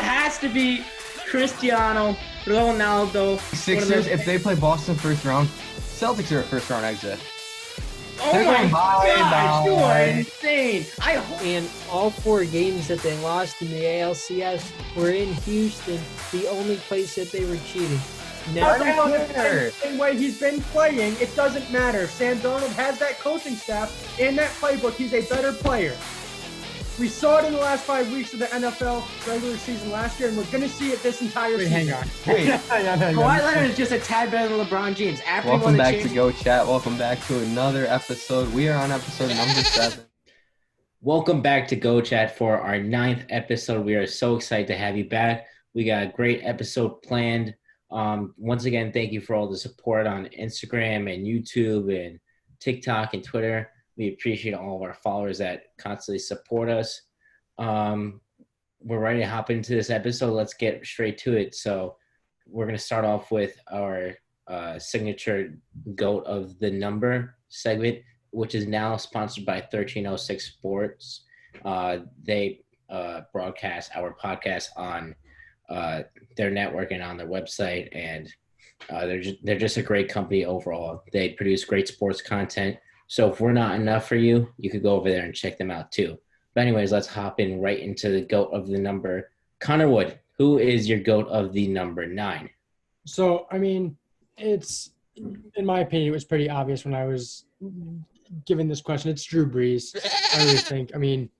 has to be Cristiano Ronaldo. Sixers, if they play Boston first round, Celtics are a first round exit. Oh They're my going gosh, you are bye. insane. And all 4 games that they lost in the ALCS were in Houston, the only place that they were cheating. Now, The same way he's been playing, it doesn't matter. Sam Darnold has that coaching staff and that playbook. He's a better player. We saw it in the last 5 weeks of the NFL regular season last year, and we're going to see it this entire season. Hang on. Wait, Kawhi Leonard is just a tad better than LeBron James. After welcome back to Go Chat. Welcome back to another episode. We are on episode number 7. Welcome back to Go Chat for our 9th episode. We are so excited to have you back. We got a great episode planned. Once again, thank you for all the support on Instagram and YouTube and TikTok and Twitter. We appreciate all of our followers that constantly support us. We're ready to hop into this episode. Let's get straight to it. So we're going to start off with our signature GOAT of the Number segment, which is now sponsored by 1306 Sports. They broadcast our podcast on their network and on their website, and they're just a great company overall. They produce great sports content. So if we're not enough for you, you could go over there and check them out too. But anyways, let's hop in right into the GOAT of the Number. Connor Wood, who is your GOAT of the number 9? So, I mean, it's, in my opinion, it was pretty obvious when I was given this question. It's Drew Brees, I really think. I mean,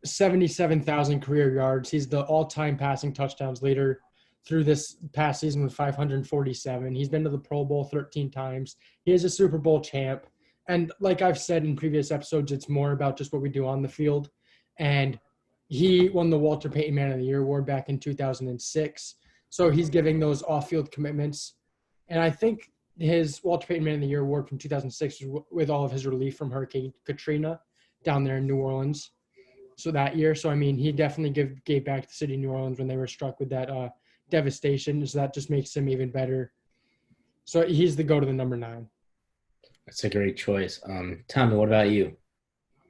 77,000 career yards. He's the all-time passing touchdowns leader through this past season with 547. He's been to the Pro Bowl 13 times. He is a Super Bowl champ. And like I've said in previous episodes, it's more about just what we do on the field. And he won the Walter Payton Man of the Year award back in 2006. So he's giving those off-field commitments. And I think his Walter Payton Man of the Year award from 2006 was with all of his relief from Hurricane Katrina down there in New Orleans. So that year. So, I mean, he definitely gave back to the city of New Orleans when they were struck with that devastation. So that just makes him even better. So he's the GOAT of the number 9. That's a great choice. Tommy, what about you?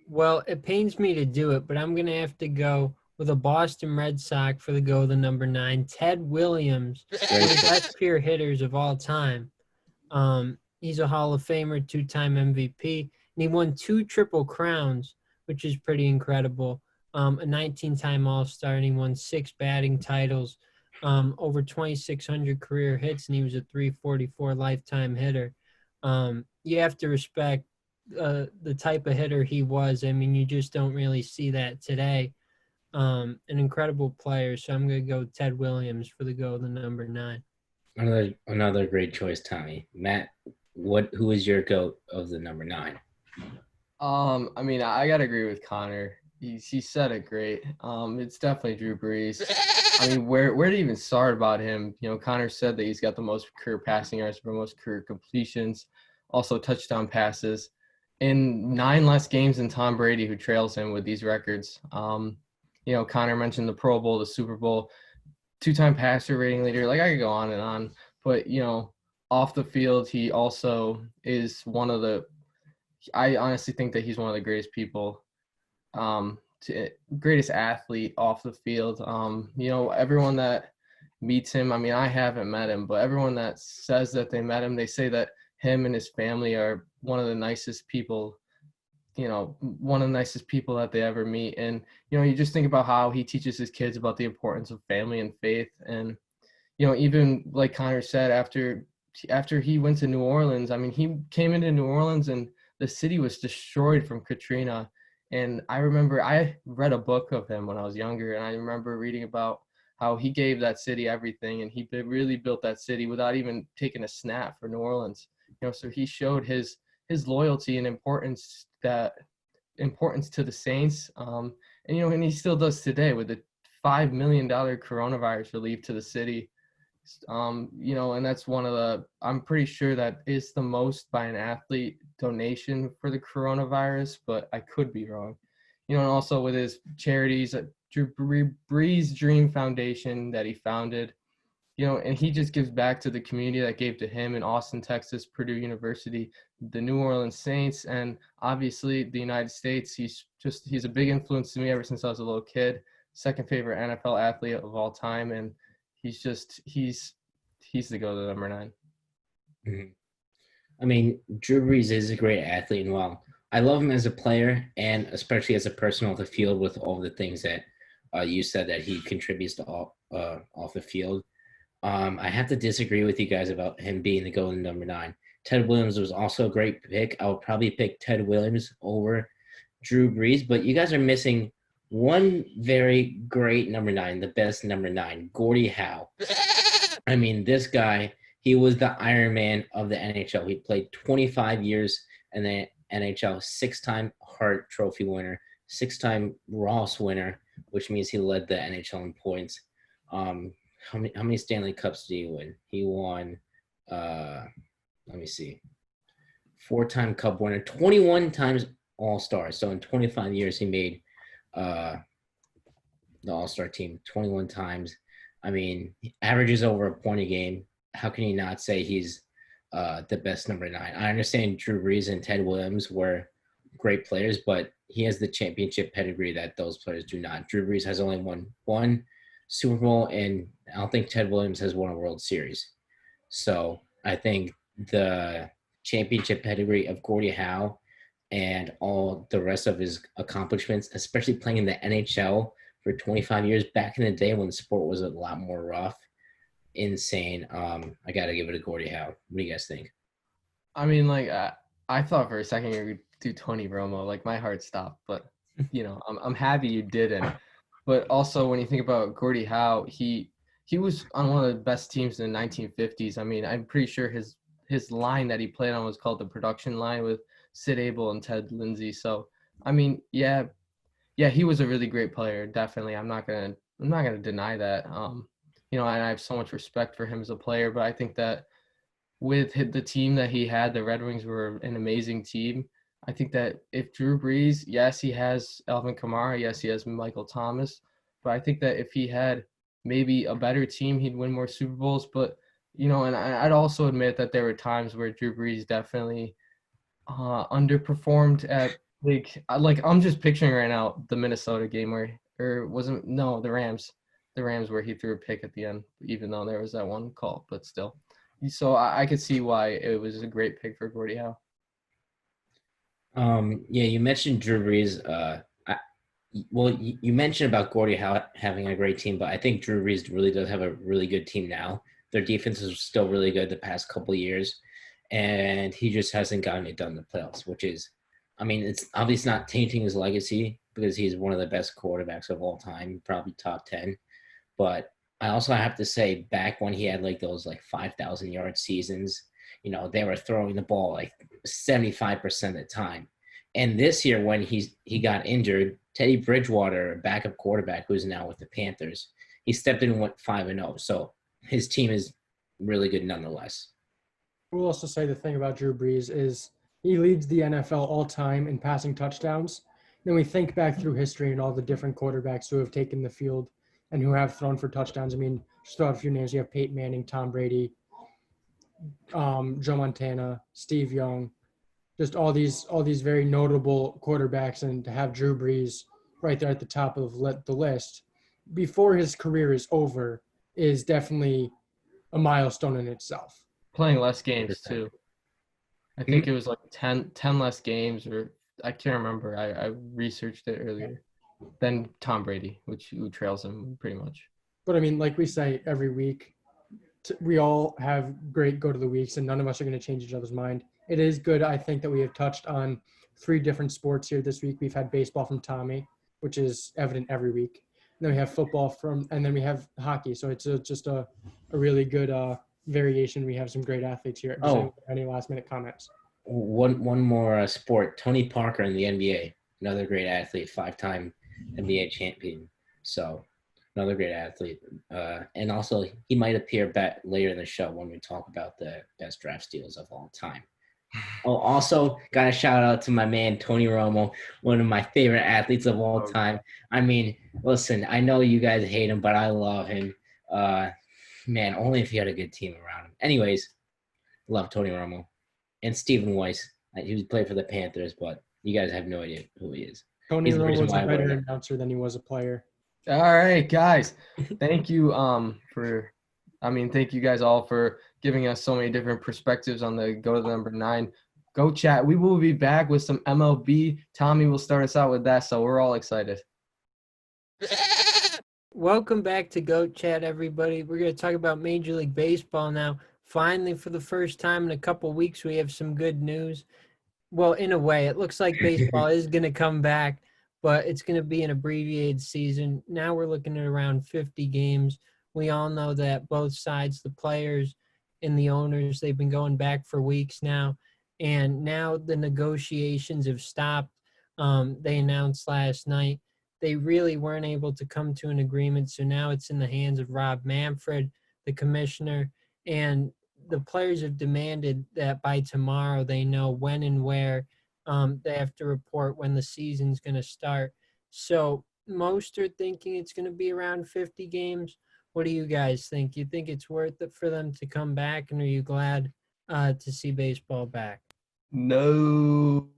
well, it pains me to do it, but I'm going to have to go with a Boston Red Sox for the GOAT of the number 9, Ted Williams, one of the best pure hitters of all time. He's a Hall of Famer, 2-time MVP, and he won 2 Triple Crowns, which is pretty incredible. A 19-time All-Star, and he won 6 batting titles, over 2,600 career hits, and he was a .344 lifetime hitter. You have to respect the type of hitter he was. I mean, you just don't really see that today. An incredible player, so I'm going to go Ted Williams for the GOAT of the number 9. Another great choice, Tommy. Matt, who is your GOAT of the number 9? I mean, I gotta agree with Connor. He said it great. It's definitely Drew Brees. I mean, where to even start about him? You know, Connor said that he's got the most career passing yards, the most career completions, also touchdown passes, in 9 less games than Tom Brady, who trails him with these records. You know, Connor mentioned the Pro Bowl, the Super Bowl, 2-time passer rating leader. Like, I could go on and on. But, you know, off the field, he also is one of the – I honestly think that he's one of the greatest people, greatest athlete off the field. You know, everyone that meets him – I mean, I haven't met him, but everyone that says that they met him, they say that him and his family are one of the nicest people, you know, one of the nicest people that they ever meet. And, you know, you just think about how he teaches his kids about the importance of family and faith. And, you know, even like Connor said, after he went to New Orleans, I mean, he came into New Orleans and the city was destroyed from Katrina. And I remember I read a book of him when I was younger, and I remember reading about how he gave that city everything, and he really built that city without even taking a snap for New Orleans. You know, so he showed his loyalty and importance to the Saints. And, you know, and he still does today with the $5 million coronavirus relief to the city. You know, and that's I'm pretty sure that is the most by an athlete donation for the coronavirus, but I could be wrong. You know, and also with his charities, Drew Brees Dream Foundation that he founded, you know, and he just gives back to the community that gave to him in Austin, Texas, Purdue University, the New Orleans Saints, and obviously the United States. He's a big influence to me ever since I was a little kid. second favorite NFL athlete of all time, and he's the GOAT of number 9. Mhm. I mean, Drew Brees is a great athlete, and while I love him as a player and especially as a person off the field with all the things that you said that he contributes to off the field, I have to disagree with you guys about him being the GOAT number 9. Ted Williams was also a great pick. I would probably pick Ted Williams over Drew Brees, but you guys are missing one very great number 9, the best number 9, Gordie Howe. I mean, this guy, he was the Iron Man of the NHL. He played 25 years in the NHL, 6-time Hart Trophy winner, 6-time Ross winner, which means he led the NHL in points. How many Stanley Cups did he win? He won, let me see, 4-time Cup winner, 21 times All-Star. So in 25 years, he made the All-Star team 21 times. I mean, he averages over a point a game. How can you not say he's the best number 9? I understand Drew Brees and Ted Williams were great players, but he has the championship pedigree that those players do not. Drew Brees has only won one Super Bowl, and I don't think Ted Williams has won a World Series. So I think the championship pedigree of Gordie Howe and all the rest of his accomplishments, especially playing in the NHL for 25 years back in the day when the sport was a lot more rough, insane. I got to give it to Gordie Howe. What do you guys think? I mean, like, I thought for a second you would do Tony Romo. Like, my heart stopped, but I'm happy you didn't. But also, when you think about Gordie Howe, he was on one of the best teams in the 1950s. I mean, I'm pretty sure his line that he played on was called the production line with Sid Abel and Ted Lindsay. So, I mean, yeah, he was a really great player. Definitely, I'm not gonna deny that. And I have so much respect for him as a player. But I think that with the team that he had, the Red Wings were an amazing team. I think that if Drew Brees, yes, he has Alvin Kamara, yes, he has Michael Thomas, but I think that if he had maybe a better team, he'd win more Super Bowls. But, and I'd also admit that there were times where Drew Brees definitely underperformed at, like I'm just picturing right now the Minnesota game the Rams where he threw a pick at the end, even though there was that one call, but still. So I could see why it was a great pick for Gordie Howe. Yeah, you mentioned Drew Brees. You mentioned about Gordie Howe having a great team, but I think Drew Brees really does have a really good team now. Their defense is still really good the past couple of years, and he just hasn't gotten it done in the playoffs, which is, I mean, it's obviously not tainting his legacy because he's one of the best quarterbacks of all time, probably top 10. But I also have to say, back when he had like those like 5,000-yard seasons, they were throwing the ball like 75% of the time. And this year, when he got injured, Teddy Bridgewater, a backup quarterback who's now with the Panthers, he stepped in and went 5-0. So his team is really good nonetheless. We'll also say the thing about Drew Brees is he leads the NFL all time in passing touchdowns. Then we think back through history and all the different quarterbacks who have taken the field and who have thrown for touchdowns. I mean, just throw out a few names. You have Peyton Manning, Tom Brady, Joe Montana, Steve Young, just all these very notable quarterbacks, and to have Drew Brees right there at the top of the list before his career is over is definitely a milestone in itself. Playing less games too. I think it was like 10 less games, or I can't remember. I researched it earlier. Than Tom Brady, who trails him pretty much. But I mean, like we say every week, we all have great go to the weeks, and none of us are going to change each other's mind. It is good, I think, that we have touched on 3 different sports here this week. We've had baseball from Tommy, which is evident every week. And then we have football and then we have hockey. So it's just a really good variation. We have some great athletes here. Any last minute comments? One more sport. Tony Parker in the NBA, another great athlete, 5-time NBA champion. So another great athlete. And also he might appear back later in the show when we talk about the best draft steals of all time. Oh, also got a shout out to my man, Tony Romo, one of my favorite athletes of all time. I mean, listen, I know you guys hate him, but I love him. Man, only if he had a good team around him. Anyways, love Tony Romo. And Stephen Weiss. He played for the Panthers, but you guys have no idea who he is. Tony Romo was a better announcer than he was a player. All right, guys. Thank you thank you guys all for giving us so many different perspectives on the Go to the Number 9 Go Chat. We will be back with some MLB. Tommy will start us out with that, so we're all excited. Welcome back to Go Chat, everybody. We're going to talk about Major League Baseball now. Finally, for the first time in a couple weeks, we have some good news. Well, in a way, it looks like baseball is going to come back, but it's going to be an abbreviated season. Now we're looking at around 50 games. We all know that both sides, the players and the owners, they've been going back for weeks now. And now the negotiations have stopped. They announced last night they really weren't able to come to an agreement. So now it's in the hands of Rob Manfred, the commissioner, and the players have demanded that by tomorrow they know when and where they have to report when the season's going to start. So most are thinking it's going to be around 50 games. What do you guys think? You think it's worth it for them to come back, and are you glad to see baseball back? No.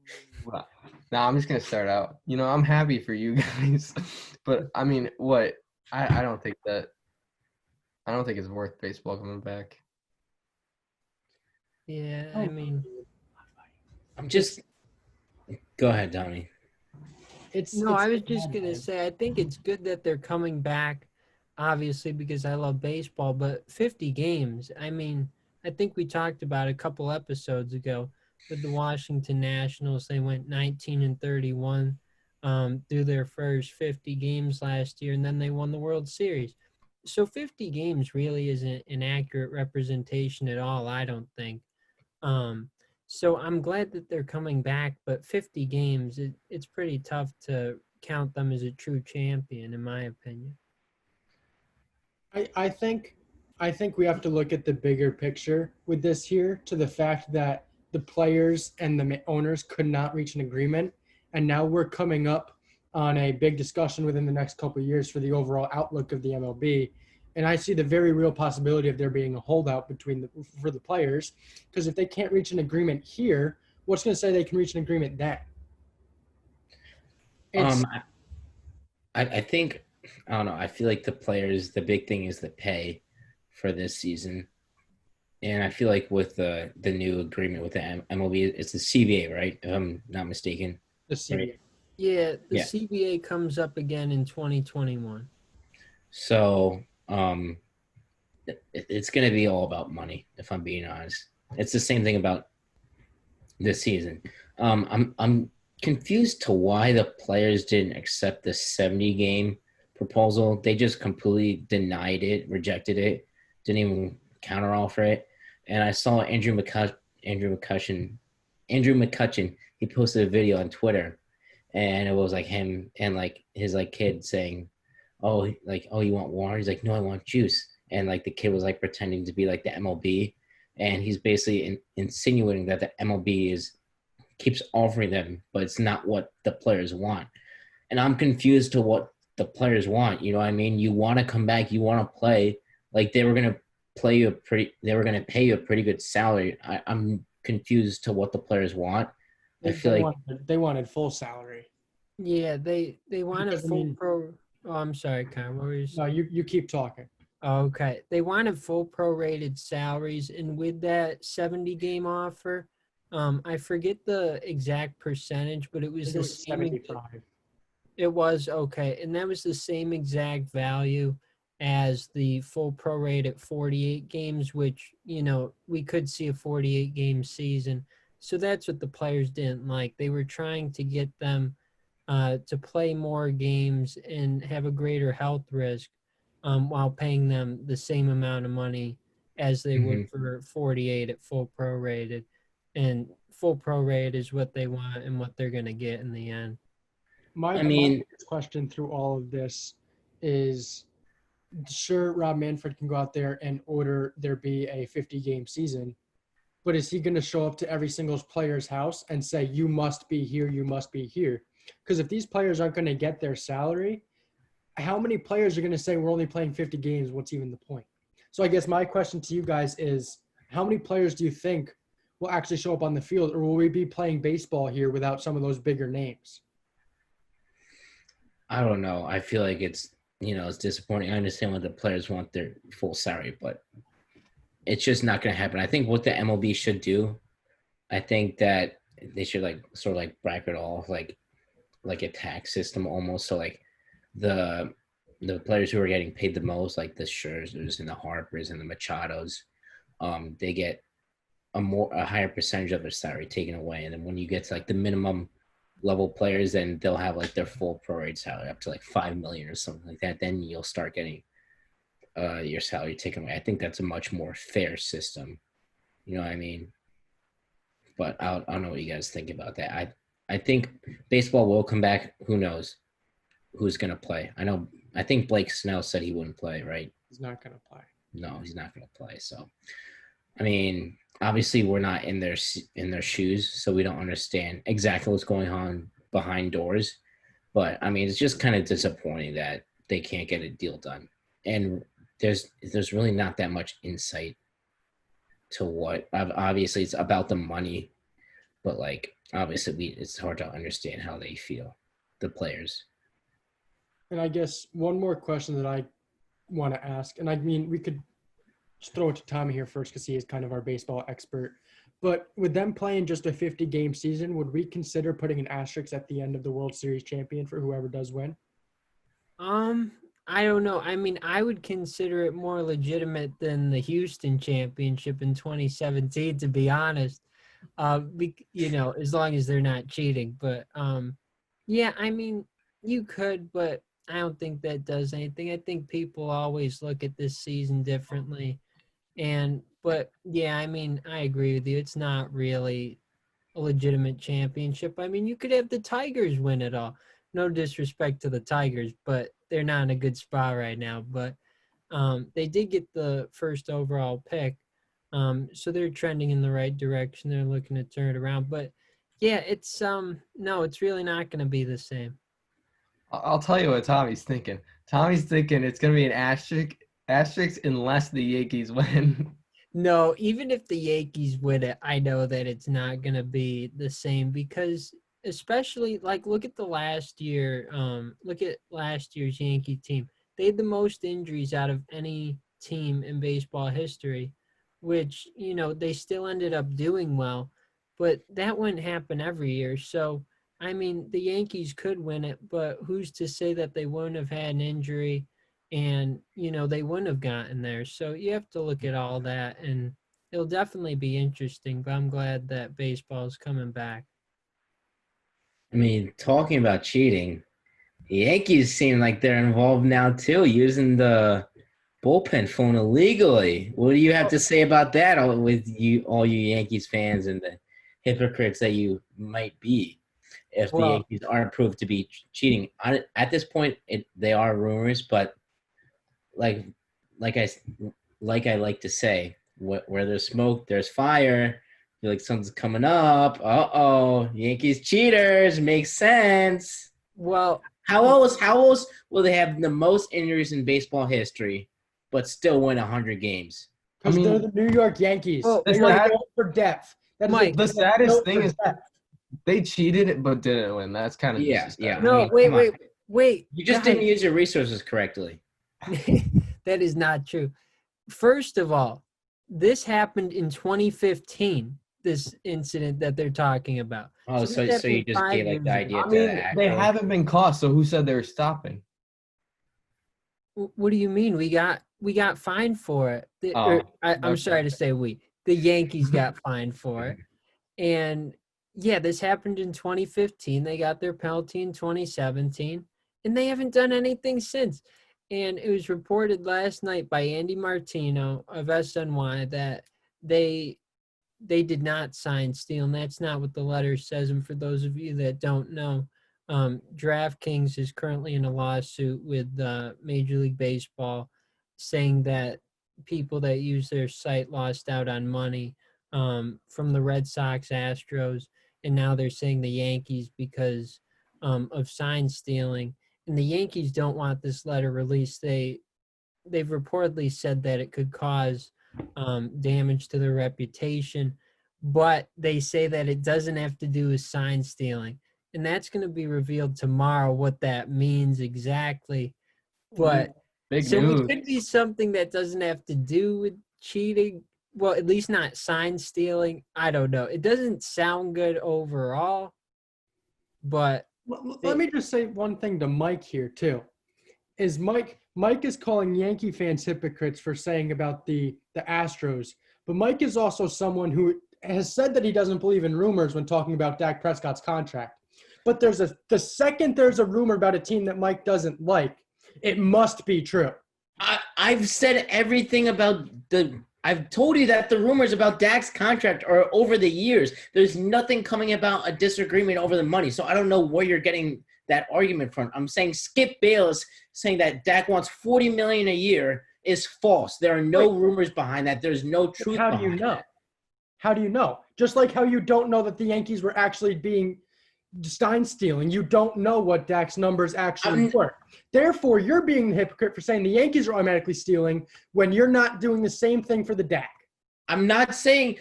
Now I'm just gonna start out. I'm happy for you guys, but I mean, what? I don't think it's worth baseball coming back. Yeah, I mean, I'm just go ahead, Donnie. I was just gonna say I think it's good that they're coming back, obviously because I love baseball. But 50 games, I mean, I think we talked about a couple episodes ago with the Washington Nationals. They went 19-31 through their first 50 games last year, and then they won the World Series. So 50 games really isn't an accurate representation at all, I don't think. So I'm glad that they're coming back, but 50 games, it's pretty tough to count them as a true champion, in my opinion. I think we have to look at the bigger picture with this here, to the fact that the players and the owners could not reach an agreement, and now we're coming up on a big discussion within the next couple of years for the overall outlook of the MLB. And I see the very real possibility of there being a holdout for the players, because if they can't reach an agreement here, what's going to say they can reach an agreement then? I think, I don't know. I feel like the players, the big thing is the pay for this season. And I feel like with the new agreement with the MLB, it's the CBA, right? If I'm not mistaken. The CBA. Right? Yeah, the CBA comes up again in 2021. So it's going to be all about money, if I'm being honest. It's the same thing about this season. I'm confused to why the players didn't accept the 70-game proposal. They just completely denied it, rejected it, didn't even counteroffer it. And I saw Andrew McCutchen, he posted a video on Twitter, and it was like him and like his like kid saying, oh, you want water? He's like, no, I want juice. And like the kid was like pretending to be like the MLB, and he's basically insinuating that the MLB keeps offering them, but it's not what the players want. And I'm confused to what the players want. You know what I mean? You want to come back, you want to play. Like they were gonna pay you a pretty good salary. I'm confused to what the players want. They wanted full salary. Yeah, they wanted full pro. Oh, I'm sorry, Kyle. What were you saying? No, you keep talking. Okay, they wanted full prorated salaries, and with that 70-game offer, I forget the exact percentage, but it was the same. 75. It was okay, and that was the same exact value as the full prorate at 48 games, which, we could see a 48-game season. So that's what the players didn't like. They were trying to get them to play more games and have a greater health risk while paying them the same amount of money as they would for 48 at full prorated. And full prorate is what they want and what they're going to get in the end. My biggest question through all of this is, sure, Rob Manfred can go out there and order there be a 50-game season, but is he going to show up to every single player's house and say, you must be here, you must be here? Because if these players aren't going to get their salary, how many players are going to say we're only playing 50 games? What's even the point? So I guess my question to you guys is, how many players do you think will actually show up on the field, or will we be playing baseball here without some of those bigger names? I don't know. I feel like it's it's disappointing. I understand when the players want their full salary, but it's just not going to happen. I think what the MLB should do, I think that they should like sort of like bracket all like a tax system almost. So like the players who are getting paid the most, like the Scherzers and the Harpers and the Machados, they get a higher percentage of their salary taken away. And then when you get to like the minimum level players, then they'll have like their full prorate salary up to like 5 million or something like that. Then you'll start getting your salary taken away. I think that's a much more fair system. You know what I mean? But I don't know what you guys think about that. I think baseball will come back. Who knows who's going to play? I think Blake Snell said he wouldn't play, right? He's not going to play. No, he's not going to play. So, I mean, obviously we're not in their shoes, so we don't understand exactly what's going on behind doors. But I mean, it's just kind of disappointing that they can't get a deal done. And there's really not that much insight to what. Obviously it's about the money, but like obviously it's hard to understand how they feel, the players. And I guess one more question that I want to ask, and I mean we could just throw it to Tommy here first because he is kind of our baseball expert. But with them playing just a 50-game season, would we consider putting an asterisk at the end of the World Series champion for whoever does win? I don't know. I mean, I would consider it more legitimate than the Houston championship in 2017, to be honest. As long as they're not cheating. But yeah, I mean, you could, but I don't think that does anything. I think people always look at this season differently. But yeah, I mean, I agree with you. It's not really a legitimate championship. I mean, you could have the Tigers win it all. No disrespect to the Tigers, but they're not in a good spot right now. But they did get the first overall pick. So they're trending in the right direction. They're looking to turn it around. But yeah, it's no, it's really not going to be the same. I'll tell you what Tommy's thinking. Tommy's thinking it's going to be an asterisk unless the Yankees win. No, even if the Yankees win it, I know that it's not going to be the same because especially like look at last year's Yankee team. They had the most injuries out of any team in baseball history, which, they still ended up doing well, but that wouldn't happen every year. So, I mean, the Yankees could win it, but who's to say that they wouldn't have had an injury and, they wouldn't have gotten there. So you have to look at all that, and it'll definitely be interesting, but I'm glad that baseball is coming back. I mean, talking about cheating, the Yankees seem like they're involved now too, using the bullpen phone illegally. What do you have to say about that, all you Yankees fans and the hypocrites that you might be, if the Yankees are proved to be cheating? At this point, they are rumors, but like I like to say, where there's smoke, there's fire. I feel like something's coming up. Yankees cheaters, makes sense. Well, how else will they have the most injuries in baseball history, but still win 100 games? Because they're the New York Yankees. They're going for depth. The saddest thing is they cheated it but didn't win. That's kind of yeah. No, I mean, wait. You just didn't use your resources correctly. That is not true. First of all, this happened in 2015. This incident that they're talking about. Oh, so you just gave like the idea. I mean, they haven't been caught. So who said they were stopping? What do you mean? We got fined for it. I'm sorry to say we. The Yankees got fined for it, and yeah, this happened in 2015. They got their penalty in 2017, and they haven't done anything since. And it was reported last night by Andy Martino of SNY that they did not sign Steele, and that's not what the letter says. And for those of you that don't know, DraftKings is currently in a lawsuit with Major League Baseball saying that people that use their site lost out on money from the Red Sox, Astros, and now they're saying the Yankees because of sign stealing. And the Yankees don't want this letter released. They've reportedly said that it could cause damage to their reputation, but they say that it doesn't have to do with sign stealing. And that's going to be revealed tomorrow, what that means exactly. But Big so news. it could be something that doesn't have to do with cheating. Well, at least not sign stealing. I don't know. It doesn't sound good overall, but Let me just say one thing to Mike here too. Is Mike is calling Yankee fans hypocrites for saying about the Astros, but Mike is also someone who has said that he doesn't believe in rumors when talking about Dak Prescott's contract. But the second there's a rumor about a team that Mike doesn't like, it must be true. I've said everything about I've told you that the rumors about Dak's contract are over the years. There's nothing coming about a disagreement over the money. So I don't know where you're getting that argument from. I'm saying Skip Bayless saying that Dak wants $40 million a year is false. There are no rumors behind that. There's no truth behind that. How do you know? How do you know? Just like how you don't know that the Yankees were actually being Stein stealing. You don't know what Dak's numbers actually were. Therefore, you're being the hypocrite for saying the Yankees are automatically stealing when you're not doing the same thing for the Dak. I'm not saying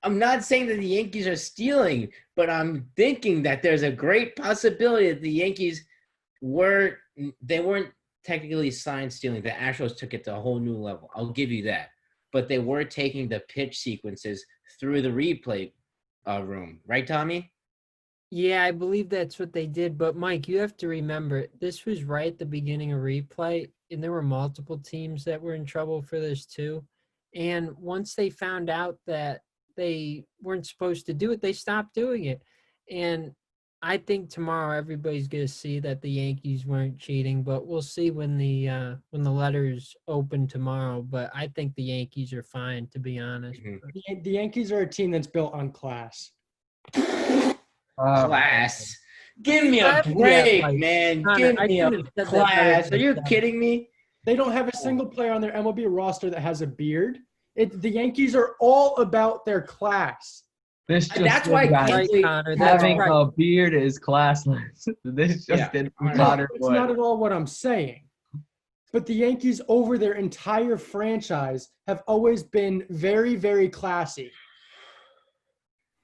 that the Yankees are stealing, but I'm thinking that there's a great possibility that the Yankees weren't technically sign stealing. The Astros took it to a whole new level. I'll give you that. But they were taking the pitch sequences through the replay room. Right, Tommy? yeah, I believe that's what they did. But Mike, you have to remember, this was right at the beginning of replay, and there were multiple teams that were in trouble for this too. And once they found out that they weren't supposed to do it, they stopped doing it. And I think tomorrow everybody's going to see that the Yankees weren't cheating, but we'll see when the letters open tomorrow. But I think the Yankees are fine, to be honest. The Yankees are a team that's built on class. Class. Give me a break, man. Give me a class. Are you kidding me? They don't have a single player on their MLB roster that has a beard. The Yankees are all about their class. That's why having a beard is classless. This just did Connor. It's not at all what I'm saying. But the Yankees over their entire franchise have always been very, very classy.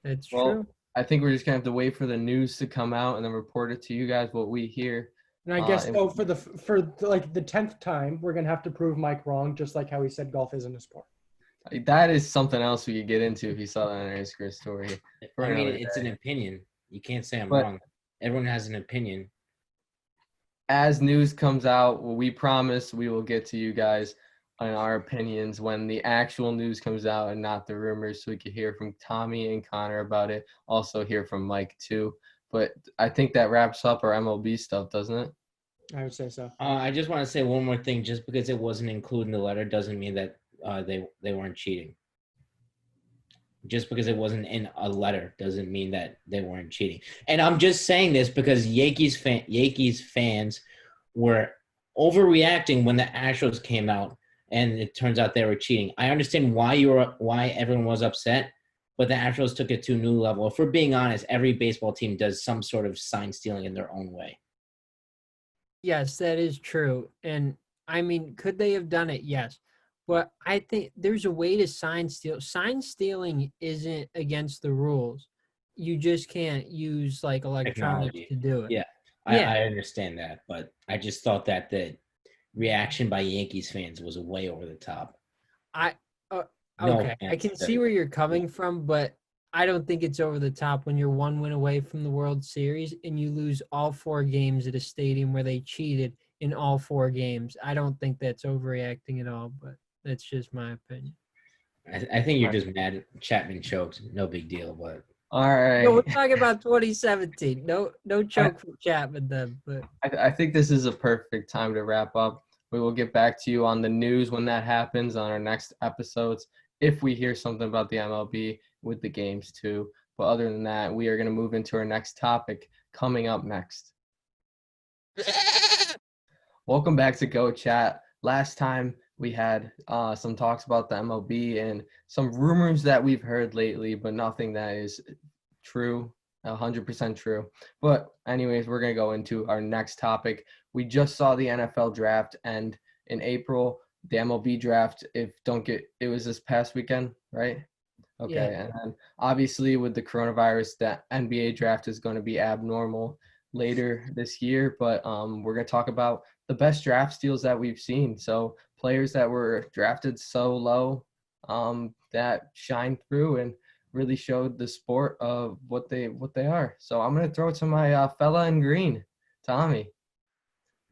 That's true. I think we're just gonna have to wait for the news to come out and then report it to you guys what we hear. And I guess for the 10th time, we're gonna have to prove Mike wrong, just like how he said golf isn't a sport. That is something else we could get into if you saw that on our Instagram story. I mean, it's an opinion. You can't say I'm wrong. Everyone has an opinion. As news comes out, we promise we will get to you guys on our opinions when the actual news comes out and not the rumors, so we can hear from Tommy and Connor about it. Also hear from Mike too. But I think that wraps up our MLB stuff, doesn't it? I would say so. I just want to say one more thing. Just because it wasn't included in the letter doesn't mean that they weren't cheating. Just because it wasn't in a letter doesn't mean that they weren't cheating. And I'm just saying this because Yankees fans were overreacting when the Astros came out and it turns out they were cheating. I understand why everyone was upset, but the Astros took it to a new level. If we're being honest, every baseball team does some sort of sign stealing in their own way. Yes, that is true. And I mean, could they have done it? Yes. But I think there's a way to sign steal. Sign stealing isn't against the rules. You just can't use like electronics to do it. Yeah, I understand that. But I just thought that the reaction by Yankees fans was way over the top. Okay, I can see where you're coming from, but I don't think it's over the top when you're one win away from the World Series and you lose all 4 games at a stadium where they cheated in all 4 games. I don't think that's overreacting at all, but that's just my opinion. I think you're just mad Chapman choked. No big deal, but all right. No, we're talking about 2017. No choke for Chapman then. But I think this is a perfect time to wrap up. We will get back to you on the news when that happens on our next episodes. If we hear something about the MLB with the games too. But other than that, we are going to move into our next topic coming up next. Welcome back to Go Chat. Last time we had some talks about the MLB and some rumors that we've heard lately, but nothing that is true, 100% true. But anyways, we're going to go into our next topic. We just saw the NFL draft end in April. The MLB draft, it was this past weekend, right? Okay. Yeah. And then obviously with the coronavirus, the NBA draft is going to be abnormal later this year. But we're going to talk about the best draft steals that we've seen. So players that were drafted so low that shined through and really showed the sport of what they are. So I'm going to throw it to my fella in green, Tommy.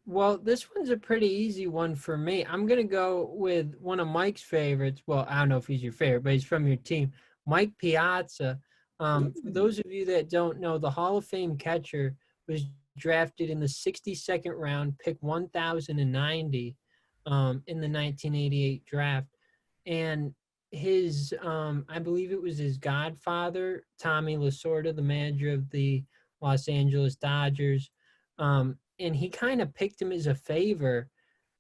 Well, this one's a pretty easy one for me. I'm going to go with one of Mike's favorites. Well, I don't know if he's your favorite, but he's from your team, Mike Piazza. For those of you that don't know, the Hall of Fame catcher was drafted in the 62nd round, pick 1,090 in the 1988 draft. And his, I believe it was his godfather, Tommy Lasorda, the manager of the Los Angeles Dodgers, and he kind of picked him as a favor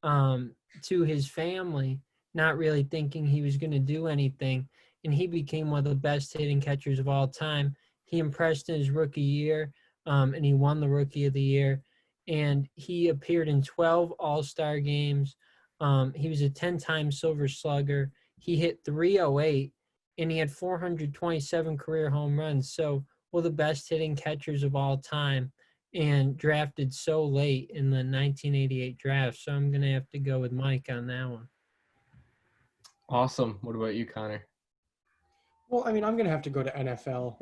to his family, not really thinking he was going to do anything. And he became one of the best hitting catchers of all time. He impressed in his rookie year, and he won the Rookie of the Year. And he appeared in 12 All-Star games. He was a 10-time Silver Slugger. He hit .308, and he had 427 career home runs. So one of the best hitting catchers of all time, and drafted so late in the 1988 draft. So I'm going to have to go with Mike on that one. Awesome. What about you, Connor? Well, I mean, I'm going to have to go to NFL.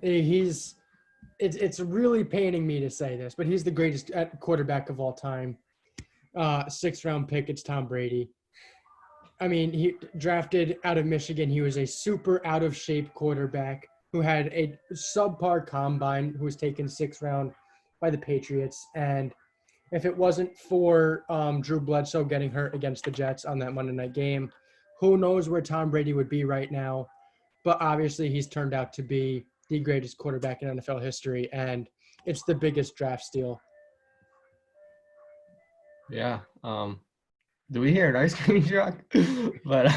It's really paining me to say this, but he's the greatest quarterback of all time. 6th round pick, it's Tom Brady. I mean, he drafted out of Michigan. He was a super out of shape quarterback who had a subpar combine, who was taken 6th round by the Patriots. And if it wasn't for Drew Bledsoe getting hurt against the Jets on that Monday night game, who knows where Tom Brady would be right now. But obviously he's turned out to be the greatest quarterback in NFL history, and it's the biggest draft steal. Yeah. Do we hear an ice cream truck? But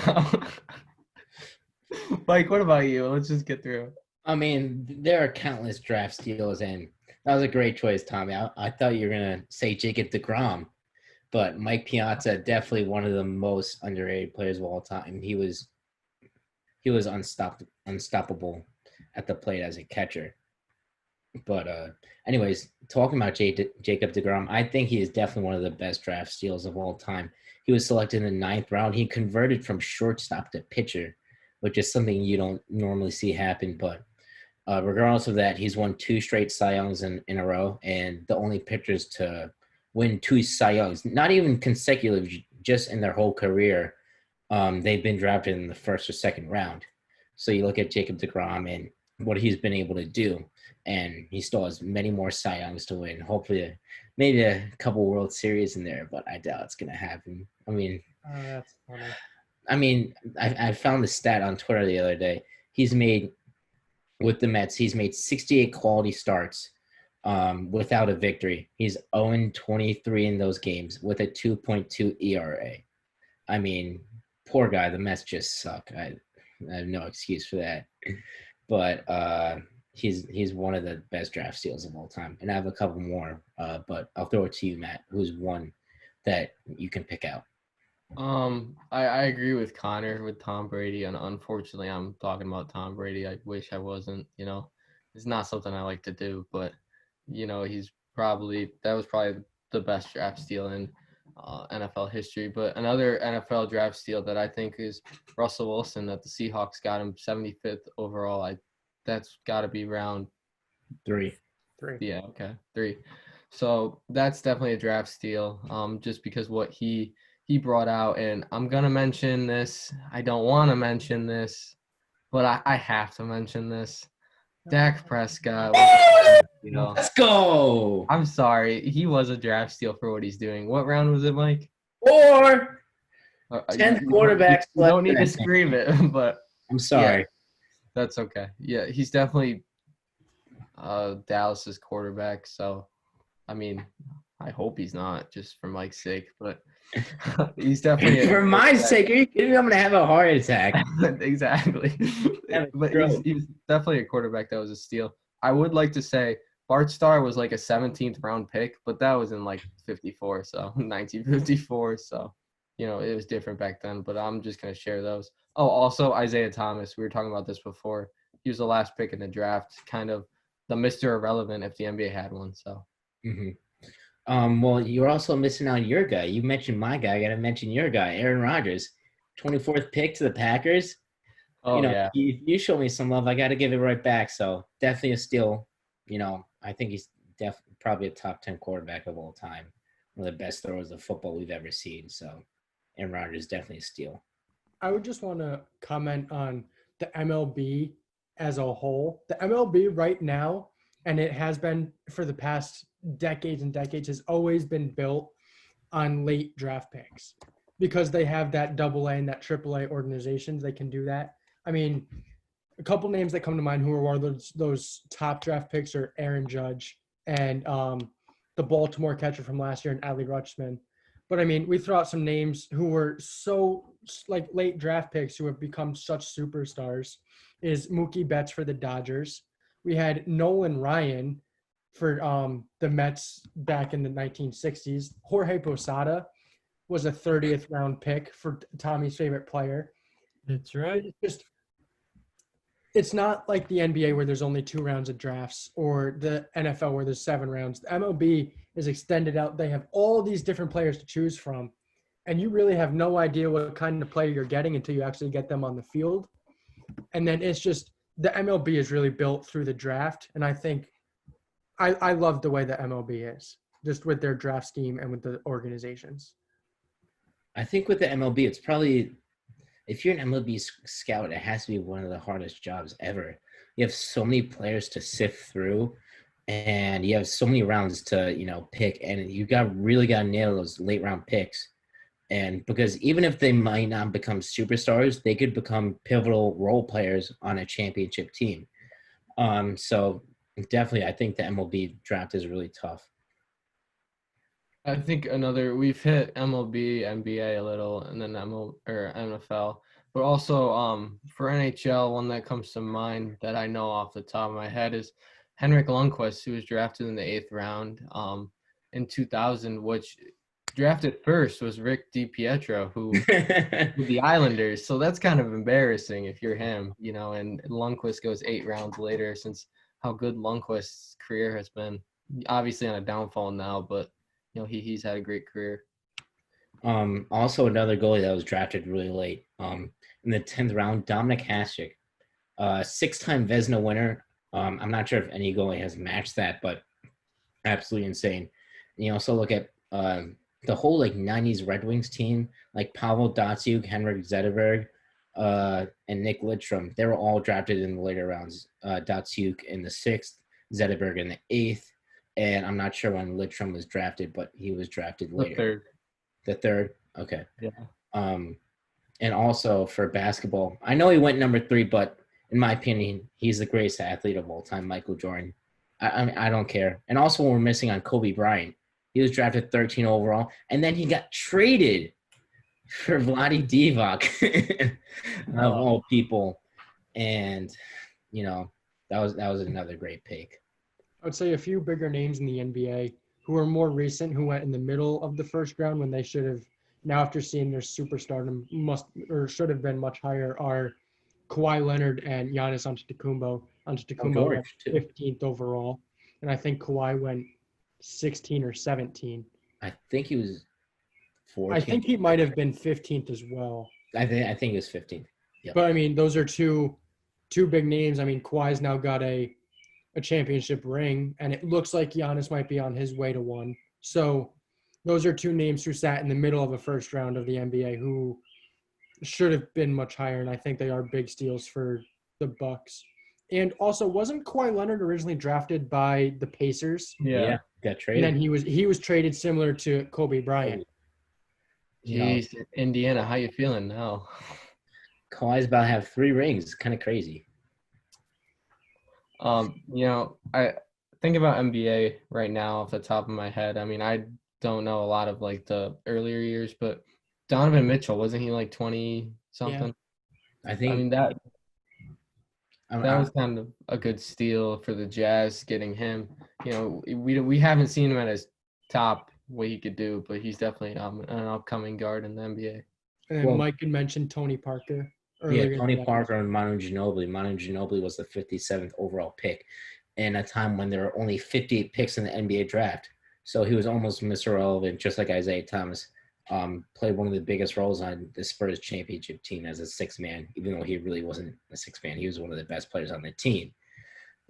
Mike, what about you? Let's just get through. I mean, there are countless draft steals, and that was a great choice, Tommy. I thought you were going to say Jacob deGrom, but Mike Piazza, definitely one of the most underrated players of all time. He was unstoppable at the plate as a catcher. But anyways, talking about Jacob deGrom, I think he is definitely one of the best draft steals of all time. He was selected in the 9th round. He converted from shortstop to pitcher, which is something you don't normally see happen. But regardless of that, he's won 2 straight Cy Youngs in a row, and the only pitchers to win 2 Cy Youngs, not even consecutive, just in their whole career, they've been drafted in the 1st or 2nd round. So you look at Jacob deGrom and what he's been able to do, and he still has many more Cy Youngs to win. Hopefully, maybe a couple World Series in there, but I doubt it's going to happen. I mean, That's funny. I mean, I found the stat on Twitter the other day. He's made, with the Mets, he's made 68 quality starts without a victory. He's 0-23 in those games with a 2.2 ERA. I mean, poor guy. The Mets just suck. I have no excuse for that. But he's one of the best draft steals of all time. And I have a couple more, but I'll throw it to you, Matt, who's one that you can pick out. I agree with Connor with Tom Brady, and unfortunately I'm talking about Tom Brady. I wish I wasn't, it's not something I like to do, but that was probably the best draft steal in NFL history. But another NFL draft steal that I think is Russell Wilson, that the Seahawks got him 75th overall. That's got to be round 3. Yeah, okay, 3. So that's definitely a draft steal, just because what he brought out. And I'm going to mention this. I don't want to mention this, but I have to mention this. Dak Prescott. Let's go. I'm sorry. He was a draft steal for what he's doing. What round was it, Mike? 4. 10th quarterback. You don't need to scream it, but I'm sorry. Yeah, that's okay. Yeah, he's definitely Dallas's quarterback. So, I mean, I hope he's not, just for Mike's sake, but he's definitely for my sake. Are you kidding me? I'm gonna have a heart attack. Exactly. But he's definitely a quarterback that was a steal. I would like to say Bart Starr was like a 17th round pick, but that was in like 54, so 1954. So, it was different back then, but I'm just going to share those. Oh, also Isaiah Thomas. We were talking about this before. He was the last pick in the draft, kind of the Mr. Irrelevant if the NBA had one. So. Mm-hmm. Well, you're also missing out on your guy. You mentioned my guy. I got to mention your guy, Aaron Rodgers, 24th pick to the Packers. Oh yeah. You show me some love, I got to give it right back. So definitely a steal. I think he's probably a top 10 quarterback of all time. One of the best throwers of football we've ever seen. So Aaron Rodgers definitely a steal. I would just want to comment on the MLB as a whole. The MLB right now, and it has been for the past decades and decades, has always been built on late draft picks because they have that AA and that AAA organizations. They can do that. I mean, a couple names that come to mind who are one of those top draft picks are Aaron Judge and the Baltimore catcher from last year and Adley Rutschman. But I mean, we throw out some names who were so like late draft picks who have become such superstars. Is Mookie Betts for the Dodgers. We had Nolan Ryan for the Mets back in the 1960s. Jorge Posada was a 30th round pick for Tommy's favorite player. That's right. It's not like the NBA where there's only 2 rounds of drafts or the NFL where there's 7 rounds. The MLB is extended out. They have all these different players to choose from. And you really have no idea what kind of player you're getting until you actually get them on the field. And then it's just the MLB is really built through the draft. And I think I love the way the MLB is, just with their draft scheme and with the organizations. I think with the MLB, it's probably – if you're an MLB scout, it has to be one of the hardest jobs ever. You have so many players to sift through, and you have so many rounds to, pick, and you really got to nail those late round picks. And because even if they might not become superstars, they could become pivotal role players on a championship team. So definitely, I think the MLB draft is really tough. I think we've hit MLB, NBA a little, and then NFL. But also for NHL, one that comes to mind that I know off the top of my head is Henrik Lundqvist, who was drafted in the 8th round in 2000, which drafted first was Rick DiPietro, who with the Islanders. So that's kind of embarrassing if you're him, and Lundqvist goes 8 rounds later since how good Lundqvist's career has been. Obviously on a downfall now, but he's had a great career. Also another goalie that was drafted really late. In the 10th round, Dominic Hasek, 6-time Vezina winner. I'm not sure if any goalie has matched that, but absolutely insane. And you also look at the whole 90s Red Wings team, like Pavel Datsyuk, Henrik Zetterberg, and Nick Lidstrom. They were all drafted in the later rounds. Datsyuk in the 6th, Zetterberg in the 8th. And I'm not sure when Lidstrom was drafted, but he was drafted later. The third? Okay. Yeah. And also for basketball, I know he went number 3, but in my opinion, he's the greatest athlete of all time, Michael Jordan. I don't care. And also we're missing on Kobe Bryant. He was drafted 13 overall, and then he got traded for Vlade Divac of all people. And, that was another great pick. I would say a few bigger names in the NBA who are more recent, who went in the middle of the 1st round when they should have, now after seeing their superstardom, should have been much higher, are Kawhi Leonard and Giannis Antetokounmpo. Antetokounmpo went 15th overall, and I think Kawhi went 16 or 17. I think he was 14th. I think he might have been 15th as well. I think he was 15th. Yep. But I mean, those are two big names. I mean, Kawhi's now got a championship ring, and it looks like Giannis might be on his way to one. So those are 2 names who sat in the middle of a 1st round of the NBA who should have been much higher, and I think they are big steals for the Bucks. And also, wasn't Kawhi Leonard originally drafted by the Pacers? Yeah, got traded. And then he was traded similar to Kobe Bryant. Jeez, Indiana, how you feeling now? Kawhi's about to have 3 rings. Kind of crazy. I think about NBA right now off the top of my head. I mean, I don't know a lot of the earlier years, but Donovan Mitchell, wasn't he 20 something? Yeah. I think. I mean that was kind of a good steal for the Jazz getting him. We haven't seen him at his top what he could do, but he's definitely an upcoming guard in the NBA. And Mike had mentioned Tony Parker. Tony Parker and Manu Ginobili. Manu Ginobili was the 57th overall pick in a time when there were only 58 picks in the NBA draft. So he was almost Mr. Relevant, just like Isaiah Thomas. Played one of the biggest roles on the Spurs championship team as a sixth man, even though he really wasn't a sixth man. He was one of the best players on the team.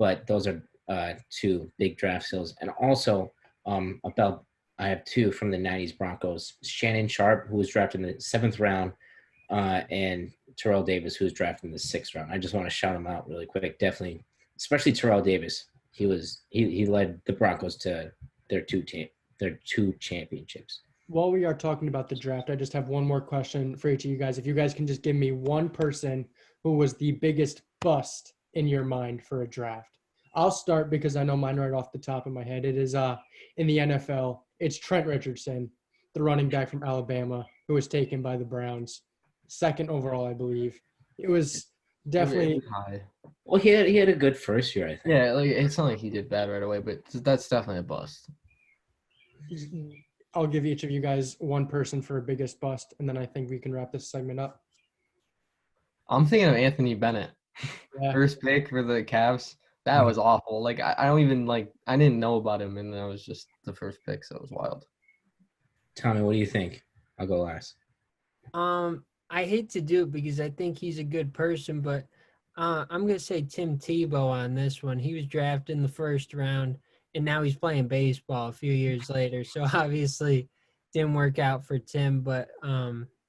But those are two big draft steals. And also I have two from the 90s Broncos. Shannon Sharp, who was drafted in the 7th round, and Terrell Davis, who was drafted in the 6th round. I just want to shout him out really quick. Definitely, especially Terrell Davis. He led the Broncos to their two championships. While we are talking about the draft, I just have one more question for each of you guys. If you guys can just give me one person who was the biggest bust in your mind for a draft. I'll start because I know mine right off the top of my head. It is in the NFL. It's Trent Richardson, the running back from Alabama, who was taken by the Browns, 2nd overall, I believe. It was definitely high. Well, he had a good first year, I think. Yeah, like it's not like he did bad right away, but that's definitely a bust. I'll give each of you guys one person for a biggest bust, and then I think we can wrap this segment up. I'm thinking of Anthony Bennett. Yeah. First pick for the Cavs. That was awful. Like I don't even I didn't know about him, and that was just the first pick, so it was wild. Tommy, what do you think? I'll go last. I hate to do it because I think he's a good person, but I'm gonna say Tim Tebow on this one. He was drafted in the 1st round, and now he's playing baseball a few years later. So obviously, didn't work out for Tim. But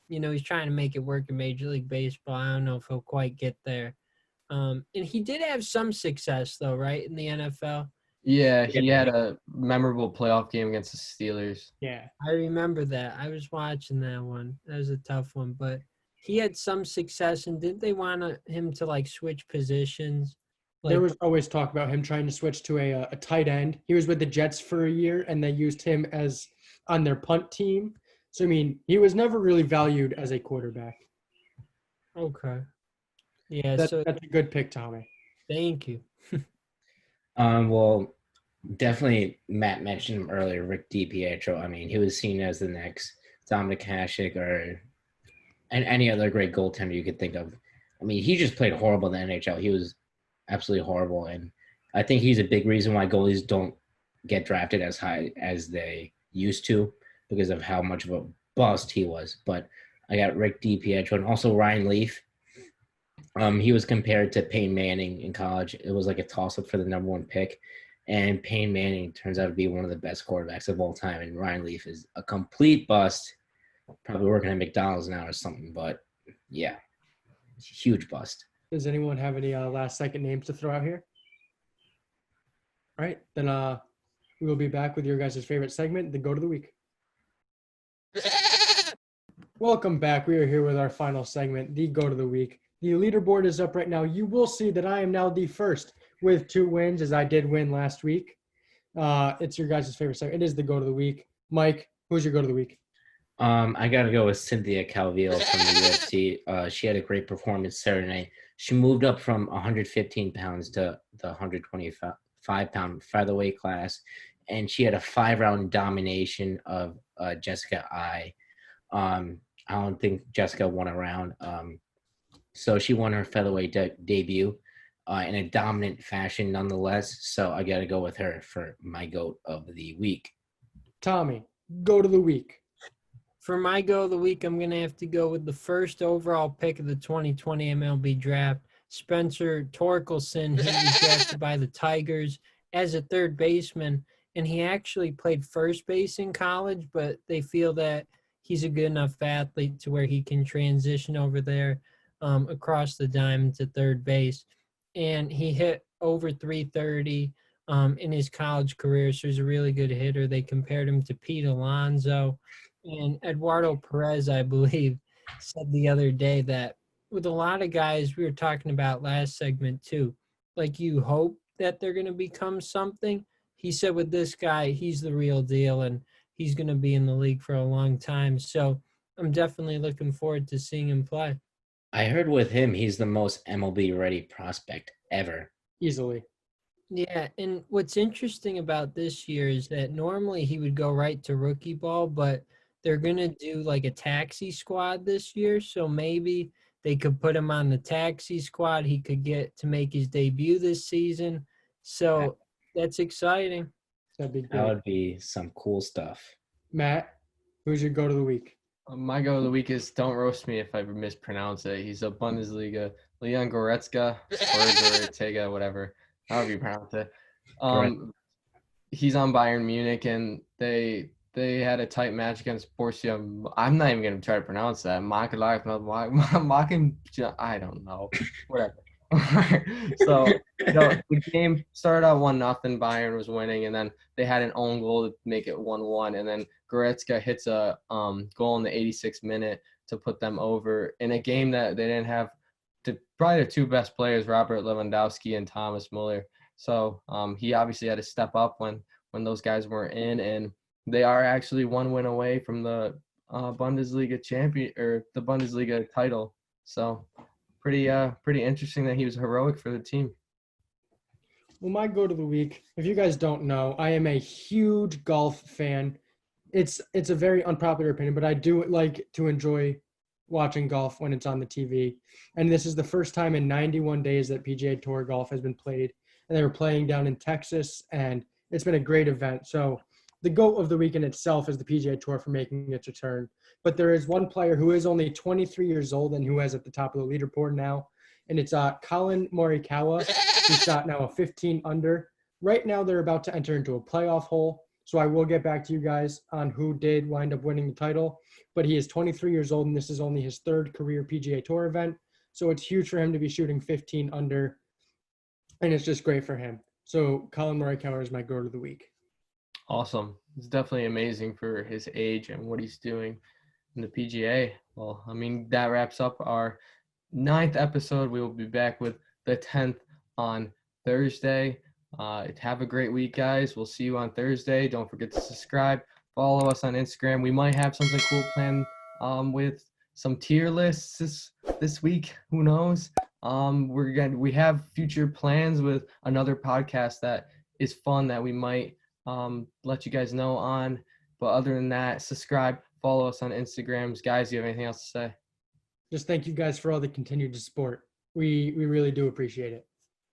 he's trying to make it work in Major League Baseball. I don't know if he'll quite get there. And he did have some success, though, right, in the NFL? Yeah, he had a memorable playoff game against the Steelers. Yeah. I remember that. I was watching that one. That was a tough one. But he had some success, and didn't they want him to, switch positions? There was always talk about him trying to switch to a tight end. He was with the Jets for a year, and they used him as on their punt team. So, I mean, he was never really valued as a quarterback. Okay. Yeah, that's a good pick, Tommy. Thank you. Well, definitely Matt mentioned him earlier, Rick DiPietro. I mean, he was seen as the next Dominic Hasek or any other great goaltender you could think of. I mean, he just played horrible in the NHL. He was absolutely horrible, and I think he's a big reason why goalies don't get drafted as high as they used to because of how much of a bust he was. But I got Rick DiPietro and also Ryan Leaf. He was compared to Peyton Manning in college. It was like a toss-up for the number 1 pick. And Peyton Manning turns out to be one of the best quarterbacks of all time. And Ryan Leaf is a complete bust. Probably working at McDonald's now or something. But, yeah, huge bust. Does anyone have any last-second names to throw out here? All right. Then we will be back with your guys' favorite segment, the Goat of the Week. Welcome back. We are here with our final segment, the Goat of the Week. The leaderboard is up right now. You will see that I am now the first with 2 wins, as I did win last week. It's your guys' favorite segment. It is the Goat of the Week. Mike, who's your Goat of the Week? I got to go with Cynthia Calvillo from the UFC. She had a great performance Saturday night. She moved up from 115 pounds to the 125-pound featherweight class, and she had a 5-round domination of Jessica Ai. I don't think Jessica won a round. So she won her featherweight debut in a dominant fashion nonetheless. So I got to go with her for my GOAT of the week. Tommy, Goat of the Week. For my Goat of the Week, I'm going to have to go with the first overall pick of the 2020 MLB draft, Spencer Torkelson. He was drafted by the Tigers as a third baseman, and he actually played first base in college, but they feel that he's a good enough athlete to where he can transition over there across the diamond to third base. And he hit over 330 in his college career, so he's a really good hitter. They compared him to Pete Alonso. And Eduardo Perez, I believe, said the other day that with a lot of guys we were talking about last segment too, like you hope that they're going to become something. He said with this guy, he's the real deal, and he's going to be in the league for a long time. So I'm definitely looking forward to seeing him play. I heard with him, he's the most MLB-ready prospect ever. Easily. Yeah, and what's interesting about this year is that normally he would go right to rookie ball, but they're going to do like a taxi squad this year, so maybe they could put him on the taxi squad. He could get to make his debut this season, so that's exciting. That'd be That great. would be some cool stuff. Matt, who's your go to the week? My go of the week is, don't roast me if I mispronounce it. He's a Bundesliga, Leon Goretzka, or Goretzka, whatever, however you pronounce it. He's on Bayern Munich, and they had a tight match against Borussia. I'm not even going to try to pronounce that. I don't know. Whatever. So the game started out 1-0. Bayern was winning, and then they had an own goal to make it 1-1, and then Goretzka hits a goal in the 86th minute to put them over in a game that they didn't have probably the two best players, Robert Lewandowski and Thomas Muller. So he obviously had to step up when those guys weren't in, and they are actually one win away from the Bundesliga champion, or the Bundesliga title. So pretty interesting that he was heroic for the team. Well, my go to the week, if you guys don't know, I am a huge golf fan. It's a very unpopular opinion, but I do like to enjoy watching golf when it's on the TV. And this is the first time in 91 days that PGA Tour golf has been played. And they were playing down in Texas, and it's been a great event. So the GOAT of the weekend itself is the PGA Tour for making its return. But there is one player who is only 23 years old and who is at the top of the leaderboard now. And it's Colin Morikawa, who shot now a 15 under. Right now, they're about to enter into a playoff hole. So I will get back to you guys on who did wind up winning the title. But he is 23 years old, and this is only his third career PGA Tour event. So it's huge for him to be shooting 15 under. And it's just great for him. So Colin Morikawa is my go of the week. Awesome. It's definitely amazing for his age and what he's doing in the PGA. Well, I mean, that wraps up our 9th episode. We will be back with the 10th on Thursday. Have a great week, guys. We'll see you on Thursday. Don't forget to subscribe. Follow us on Instagram. We might have something cool planned with some tier lists this week. Who knows? We have future plans with another podcast that is fun that we might let you guys know on. But other than that, subscribe, follow us on Instagrams. Guys, do you have anything else to say? Just thank you guys for all the continued support. We really do appreciate it.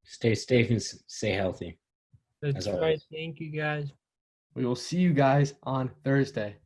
Stay safe and stay healthy. That's right. Thank you, guys. We will see you guys on Thursday.